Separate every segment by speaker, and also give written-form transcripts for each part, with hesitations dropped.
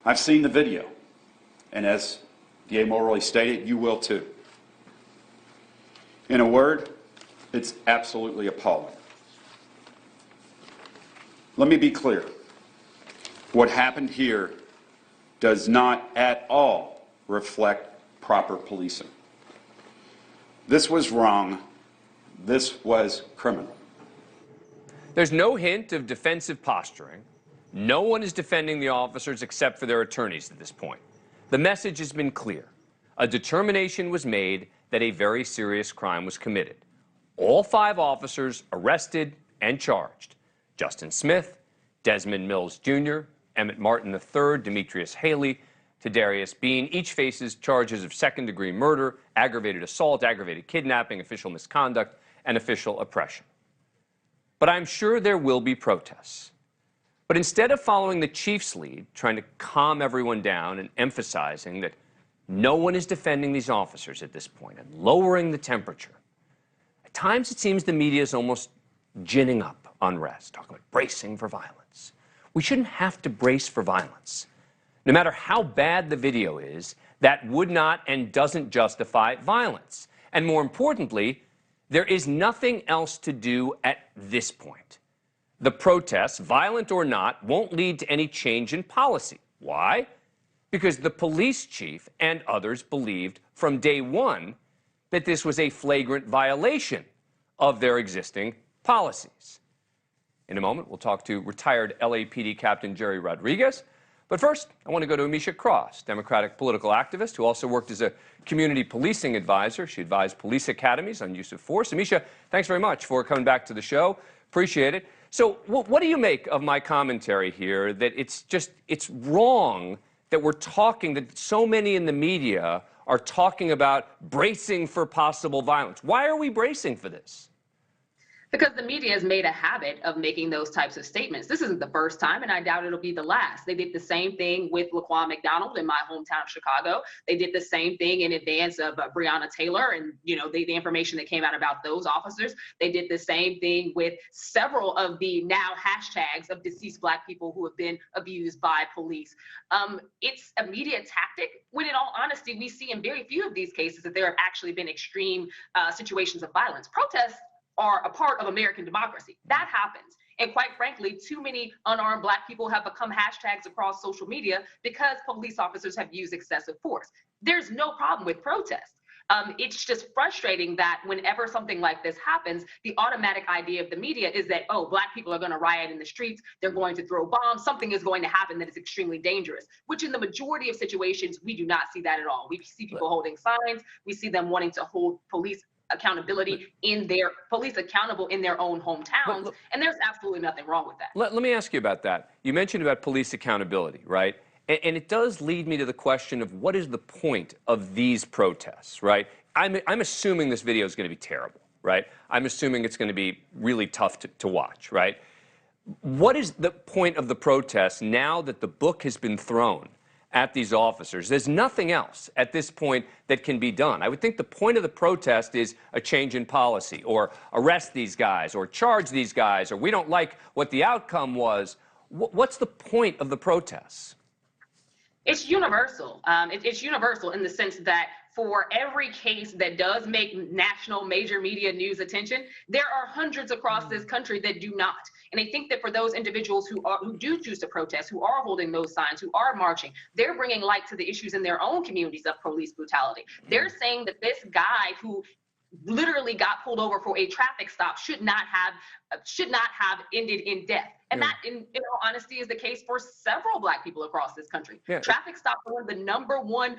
Speaker 1: I've seen the video, and as DA Mulroy stated, you will too. In a word, it's absolutely appalling. Let me be clear. What happened here does not at all reflect proper policing. This was wrong. This was criminal.
Speaker 2: There's no hint of defensive posturing. No one is defending the officers except for their attorneys at this point. The message has been clear. A determination was made that a very serious crime was committed. All 5 officers arrested and charged. Justin Smith, Desmond Mills Jr., Emmett Martin III, Demetrius Haley, Tadarius Bean, each faces charges of second-degree murder, aggravated assault, aggravated kidnapping, official misconduct, and official oppression. But I'm sure there will be protests. But instead of following the chief's lead, trying to calm everyone down and emphasizing that no one is defending these officers at this point and lowering the temperature, at times it seems the media is almost ginning up unrest, talking about bracing for violence. We shouldn't have to brace for violence. No matter how bad the video is, that would not and doesn't justify violence. And more importantly, there is nothing else to do at this point. The protests, violent or not, won't lead to any change in policy. Why? Because the police chief and others believed from day one that this was a flagrant violation of their existing policies. In a moment, we'll talk to retired LAPD Captain Jerry Rodriguez. But first, I want to go to Ameshia Cross, Democratic political activist who also worked as a community policing advisor. She advised police academies on use of force. Ameshia, thanks very much for coming back to the show. Appreciate it. So what do you make of my commentary here that it's wrong that that so many in the media are talking about bracing for possible violence? Why are we bracing for this?
Speaker 3: Because the media has made a habit of making those types of statements. This isn't the first time, and I doubt it'll be the last. They did the same thing with Laquan McDonald in my hometown of Chicago. They did the same thing in advance of Breonna Taylor and, the information that came out about those officers. They did the same thing with several of the now hashtags of deceased Black people who have been abused by police. It's a media tactic when, in all honesty, we see in very few of these cases that there have actually been extreme situations of violence. Protests are a part of American democracy. That happens. And quite frankly, too many unarmed Black people have become hashtags across social media because police officers have used excessive force. There's no problem with protests. It's just frustrating that whenever something like this happens, the automatic idea of the media is that, oh, Black people are going to riot in the streets, they're going to throw bombs, something is going to happen that is extremely dangerous, which in the majority of situations, we do not see that at all. We see people holding signs, we see them wanting to hold police accountability accountable in their own hometowns, and there's absolutely nothing wrong with that.
Speaker 2: Let me ask you about that. You mentioned about police accountability, right? And it does lead me to the question of what is the point of these protests, right? I'm assuming this video is going to be terrible, right? I'm assuming it's going to be really tough to watch, right? What is the point of the protest now that the book has been thrown at these officers? There's nothing else at this point that can be done. I would think the point of the protest is a change in policy, or arrest these guys, or charge these guys, or we don't like what the outcome was. What's the point of the protests?
Speaker 3: It's universal. It's universal in the sense that for every case that does make national major media news attention, there are hundreds across this country that do not. And I think that for those individuals who do choose to protest, who are holding those signs, who are marching, they're bringing light to the issues in their own communities of police brutality. They're saying that this guy who literally got pulled over for a traffic stop should not have ended in death. And that, in all honesty, is the case for several Black people across this country. Traffic stops are one of the number one,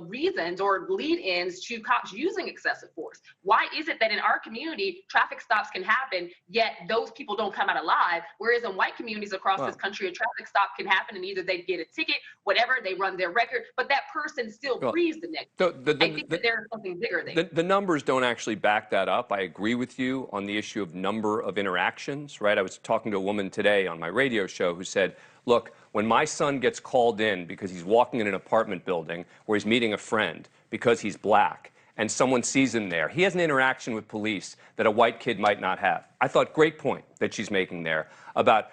Speaker 3: reasons or lead-ins to cops using excessive force. Why is it that in our community, traffic stops can happen, yet those people don't come out alive, whereas in white communities across this country, a traffic stop can happen and either they get a ticket, whatever, they run their record, but that person still breathes the next day. I think that there's something bigger there.
Speaker 2: The numbers don't actually back that up. I agree with you on the issue of number of interactions, right? I was talking to a woman today on my radio show who said, look, when my son gets called in because he's walking in an apartment building where he's meeting a friend because he's Black, and someone sees him there, he has an interaction with police that a white kid might not have. I thought, great point that she's making there about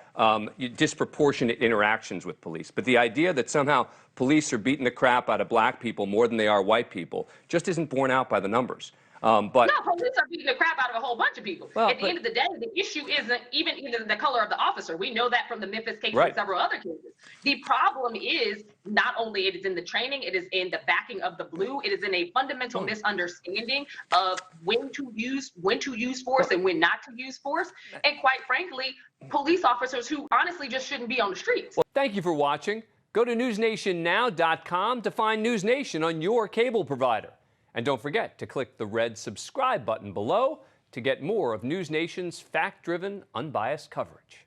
Speaker 2: disproportionate interactions with police. But the idea that somehow police are beating the crap out of black people more than they are white people just isn't borne out by the numbers.
Speaker 3: No, police are beating the crap out of a whole bunch of people.
Speaker 2: Well,
Speaker 3: At the end of the day, the issue isn't even the color of the officer. We know that from the Memphis case and several other cases. The problem is not only it is in the training, it is in the backing of the blue. It is in a fundamental misunderstanding of when to use force and when not to use force. And quite frankly, police officers who honestly just shouldn't be on the streets.
Speaker 2: Well, thank you for watching. Go to newsnationnow.com to find NewsNation on your cable provider. And don't forget to click the red subscribe button below to get more of NewsNation's fact-driven, unbiased coverage.